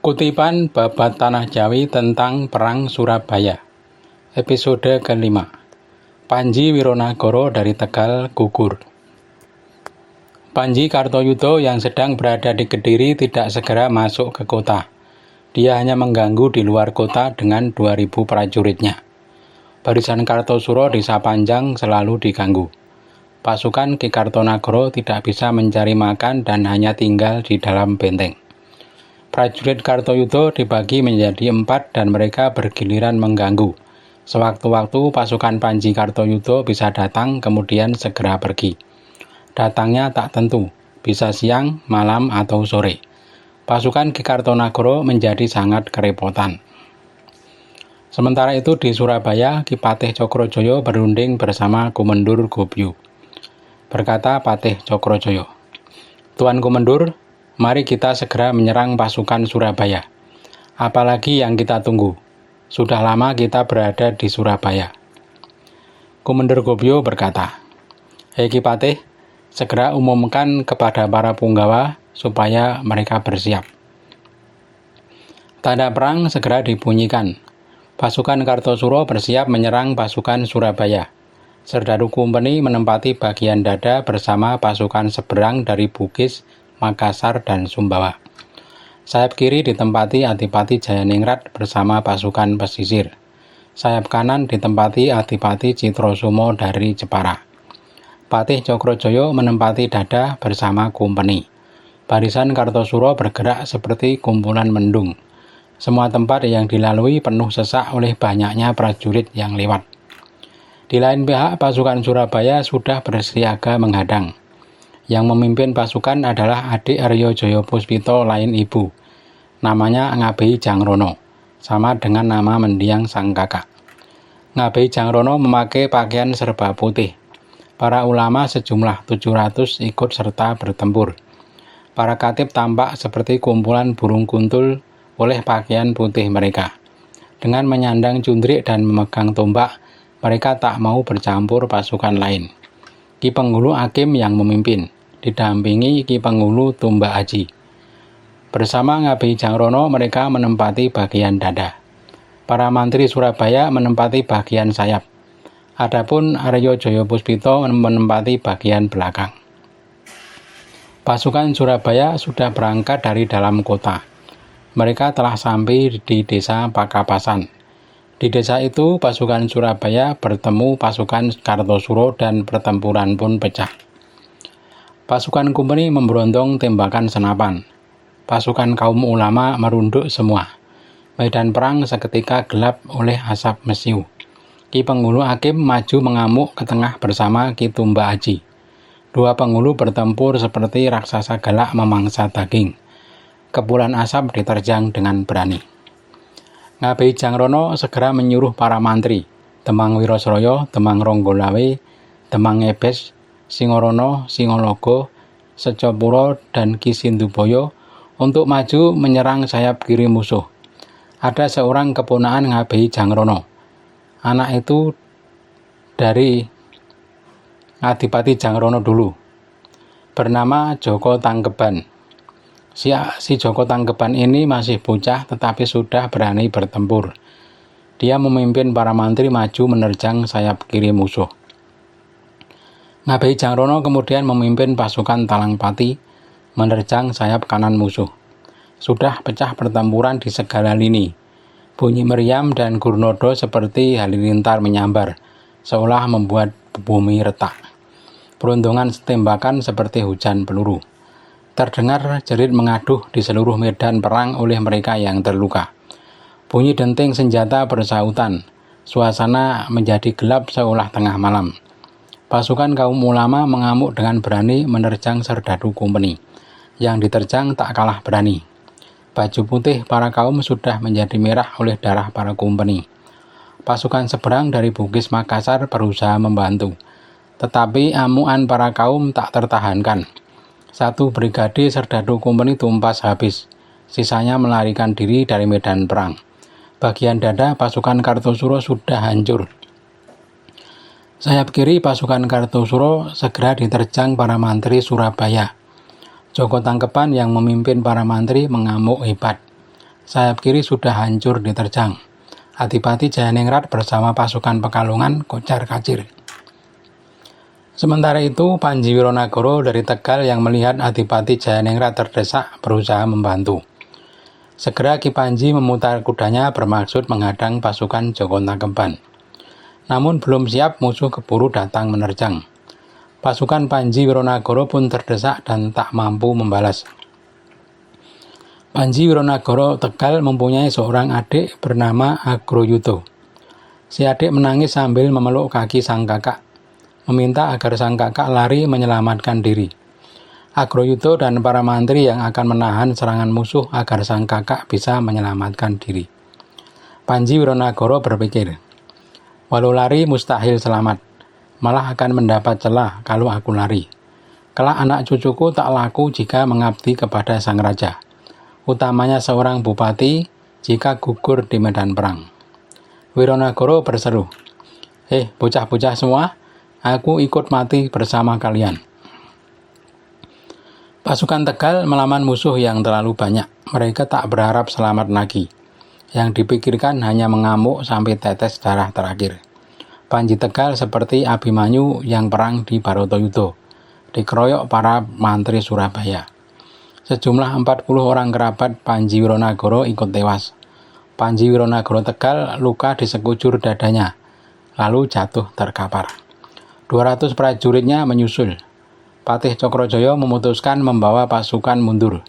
Kutipan Babat Tanah Jawi tentang Perang Surabaya. Episode ke-5. Panji Wironagoro dari Tegal gugur. Panji Kartoyudo yang sedang berada di Kediri tidak segera masuk ke kota. Dia hanya mengganggu di luar kota dengan 2.000 prajuritnya. Barisan Kartosuro di Sapanjang selalu diganggu. Pasukan Ki Kartonagoro tidak bisa mencari makan dan hanya tinggal di dalam benteng. Prajurit Kartoyudo dibagi menjadi 4 dan mereka bergiliran mengganggu. Sewaktu-waktu pasukan Panji Kartoyudo bisa datang kemudian segera pergi. Datangnya tak tentu, bisa siang, malam, atau sore. Pasukan Ki Kartonagoro menjadi sangat kerepotan. Sementara itu di Surabaya, Ki Patih Cokrojoyo berunding bersama Kumendur Gobyo. Berkata Patih Cokrojoyo, "Tuan Kumendur, mari kita segera menyerang pasukan Surabaya. Apalagi yang kita tunggu? Sudah lama kita berada di Surabaya." Kumendur Gobyo berkata, "Hei Ki Patih, segera umumkan kepada para punggawa supaya mereka bersiap." Tanda perang segera dibunyikan. Pasukan Kartosuro bersiap menyerang pasukan Surabaya. Serdadu Kumpeni menempati bagian dada bersama pasukan seberang dari Bugis, Makassar, dan Sumbawa. Sayap kiri ditempati Adipati Jayaningrat bersama pasukan pesisir. Sayap kanan ditempati Adipati Citrosumo dari Jepara. Patih Cokrojoyo menempati dada bersama Kumpeni. Barisan Kartosuro bergerak seperti kumpulan mendung. Semua tempat yang dilalui penuh sesak oleh banyaknya prajurit yang lewat. Di lain pihak, pasukan Surabaya sudah bersiaga menghadang. Yang memimpin pasukan adalah adik Aryo Joyo Puspito lain ibu. Namanya Ngabei Jangrono, sama dengan nama mendiang sang kakak. Ngabei Jangrono memakai pakaian serba putih. Para ulama sejumlah 700 ikut serta bertempur. Para katib tampak seperti kumpulan burung kuntul oleh pakaian putih mereka. Dengan menyandang cundrik dan memegang tombak, mereka tak mau bercampur pasukan lain. Ki Penghulu Hakim yang memimpin, didampingi Ki Penghulu Tumba Aji. Bersama Ngabei Jangrono mereka menempati bagian dada. Para mantri Surabaya menempati bagian sayap. Adapun Aryo Joyo Puspito menempati bagian belakang. Pasukan Surabaya sudah berangkat dari dalam kota. Mereka telah sampai di desa Pakapasan. Di desa itu, pasukan Surabaya bertemu pasukan Kartosuro dan pertempuran pun pecah. Pasukan Kumpeni memberondong tembakan senapan. Pasukan kaum ulama merunduk semua. Medan perang seketika gelap oleh asap mesiu. Ki Penghulu Hakim maju mengamuk ke tengah bersama Ki Tumba Aji. Dua penghulu bertempur seperti raksasa galak memangsa daging. Kepulan asap diterjang dengan berani. Ngabei Jangrono segera menyuruh para mantri, Temang Wirosroyo, Temang Ronggolawe, Temang Ngebes, Singorono, Singologo, Secopuro, dan Ki Sinduboyo untuk maju menyerang sayap kiri musuh. Ada seorang keponakan Ngabei Jangrono. Anak itu dari Adipati Jangrono dulu, bernama Joko Tangkeban. Si Joko Tangkeban ini masih bocah tetapi sudah berani bertempur. Dia memimpin para mantri maju menerjang sayap kiri musuh. Ngabei Jangrono kemudian memimpin pasukan Talangpati menerjang sayap kanan musuh. Sudah pecah pertempuran di segala lini. Bunyi meriam dan gurnodo seperti halilintar menyambar, seolah membuat bumi retak. Perundungan tembakan seperti hujan peluru. Terdengar jerit mengaduh di seluruh medan perang oleh mereka yang terluka. Bunyi denting senjata bersautan. Suasana menjadi gelap seolah tengah malam. Pasukan kaum ulama mengamuk dengan berani menerjang Serdadu Kumpeni. Yang diterjang tak kalah berani. Baju putih para kaum sudah menjadi merah oleh darah para Kumpeni. Pasukan seberang dari Bugis Makassar berusaha membantu. Tetapi amukan para kaum tak tertahankan. Satu brigade Serdadu Kumpeni tumpas habis. Sisanya melarikan diri dari medan perang. Bagian dada pasukan Kartosuro sudah hancur. Sayap kiri pasukan Kartosuro segera diterjang para mantri Surabaya. Joko Tangkeban yang memimpin para mantri mengamuk hebat. sayap kiri sudah hancur diterjang. Adipati Jayaningrat bersama pasukan Pekalongan kocar-kacir. Sementara itu, Panji Wironagoro dari Tegal yang melihat Adipati Jayaningrat terdesak berusaha membantu. Segera Ki Panji memutar kudanya bermaksud menghadang pasukan Joko Tangkeban. Namun belum siap, musuh keburu datang menerjang. Pasukan Panji Wironagoro pun terdesak dan tak mampu membalas. Panji Wironagoro Tegal mempunyai seorang adik bernama Agroyudo. Si adik menangis sambil memeluk kaki sang kakak, meminta agar sang kakak lari menyelamatkan diri. Agroyudo dan para mantri yang akan menahan serangan musuh agar sang kakak bisa menyelamatkan diri. Panji Wironagoro berpikir, walau lari mustahil selamat, malah akan mendapat celah kalau aku lari. Kelak anak cucuku tak laku jika mengabdi kepada sang raja, utamanya seorang bupati jika gugur di medan perang. Wironagoro berseru, bocah-bocah semua, aku ikut mati bersama kalian. Pasukan Tegal melawan musuh yang terlalu banyak. Mereka tak berharap selamat lagi. Yang dipikirkan hanya mengamuk sampai tetes darah terakhir. Panji Tegal seperti Abimanyu yang perang di Baratoyudo, dikeroyok para mantri Surabaya. Sejumlah 40 orang kerabat Panji Wironagoro ikut tewas. Panji Wironagoro Tegal luka di sekujur dadanya, lalu jatuh terkapar. 200 prajuritnya menyusul. Patih Cokrojoyo memutuskan membawa pasukan mundur.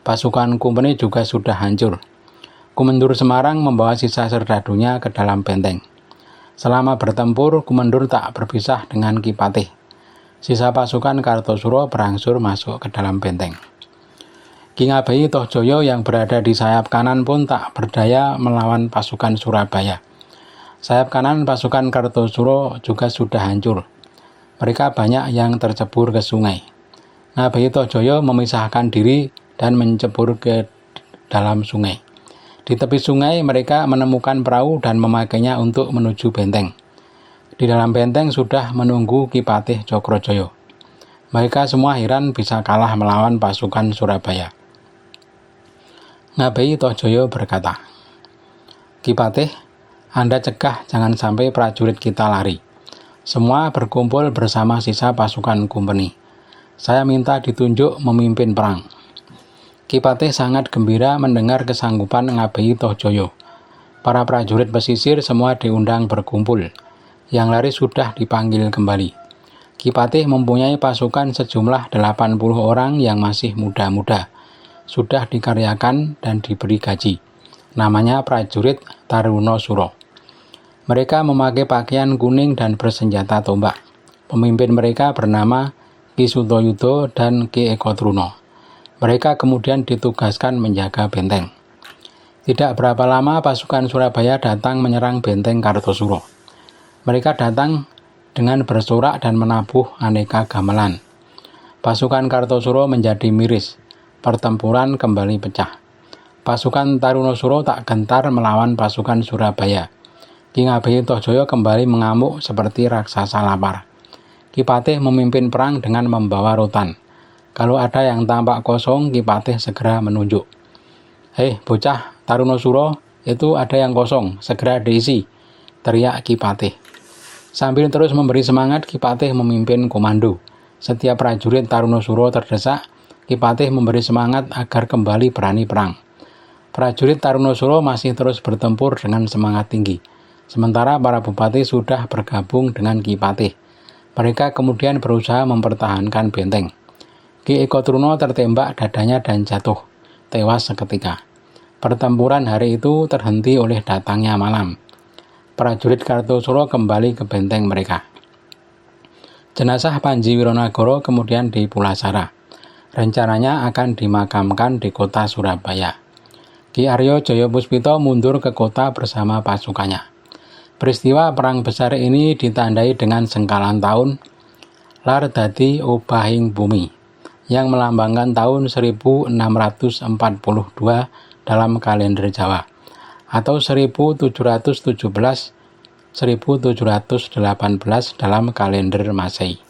Pasukan Kumpeni juga sudah hancur. Kumendur Semarang membawa sisa serdadunya ke dalam benteng. Selama bertempur, Kumendur tak berpisah dengan Ki Patih. Sisa pasukan Kartosuro berangsur masuk ke dalam benteng. Ki Ngabeyi Tohjoyo yang berada di sayap kanan pun tak berdaya melawan pasukan Surabaya. Sayap kanan pasukan Kartosuro juga sudah hancur. Mereka banyak yang tercebur ke sungai. Ngabeyi Tohjoyo memisahkan diri dan mencebur ke dalam sungai. Di tepi sungai mereka menemukan perahu dan memakainya untuk menuju benteng. Di dalam benteng sudah menunggu Ki Patih Cokrojoyo. Mereka semua heran bisa kalah melawan pasukan Surabaya. Ngabeyi Tohjoyo berkata, Ki Patih, Anda cegah jangan sampai prajurit kita lari. Semua berkumpul bersama sisa pasukan Kumpeni. Saya minta ditunjuk memimpin perang. Ki Patih sangat gembira mendengar kesanggupan Ngabeyi Tohjoyo. Para prajurit pesisir semua diundang berkumpul. Yang lari sudah dipanggil kembali. Ki Patih mempunyai pasukan sejumlah 80 orang yang masih muda-muda. Sudah dikaryakan dan diberi gaji. Namanya prajurit Tarunosuro. Mereka memakai pakaian kuning dan bersenjata tombak. Pemimpin mereka bernama Ki Sutoyudo dan Ki Eko Truno. Mereka kemudian ditugaskan menjaga benteng. Tidak berapa lama pasukan Surabaya datang menyerang benteng Kartosuro. Mereka datang dengan bersorak dan menabuh aneka gamelan. Pasukan Kartosuro menjadi miris. Pertempuran kembali pecah. Pasukan Tarunosuro tak gentar melawan pasukan Surabaya. Ki Ngabeyi Tohjoyo kembali mengamuk seperti raksasa lapar. Ki Patih memimpin perang dengan membawa rotan. Kalau ada yang tampak kosong, Ki Patih segera menunjuk. Bocah Tarunosuro, itu ada yang kosong, segera diisi, teriak Ki Patih. Sambil terus memberi semangat, Ki Patih memimpin komando. Setiap prajurit Tarunosuro terdesak, Ki Patih memberi semangat agar kembali berani perang. Prajurit Tarunosuro masih terus bertempur dengan semangat tinggi. Sementara para bupati sudah bergabung dengan Ki Patih. Mereka kemudian berusaha mempertahankan benteng. Ki Eko Truno tertembak dadanya dan jatuh, tewas seketika. Pertempuran hari itu terhenti oleh datangnya malam. Prajurit Kartosuro kembali ke benteng mereka. Jenazah Panji Wironagoro kemudian dipulasara. Rencananya akan dimakamkan di kota Surabaya. Ki Aryo Joyopuspito mundur ke kota bersama pasukannya. Peristiwa perang besar ini ditandai dengan sengkalan tahun lar dadi obahing bumi yang melambangkan tahun 1642 dalam kalender Jawa atau 1718 dalam kalender Masehi.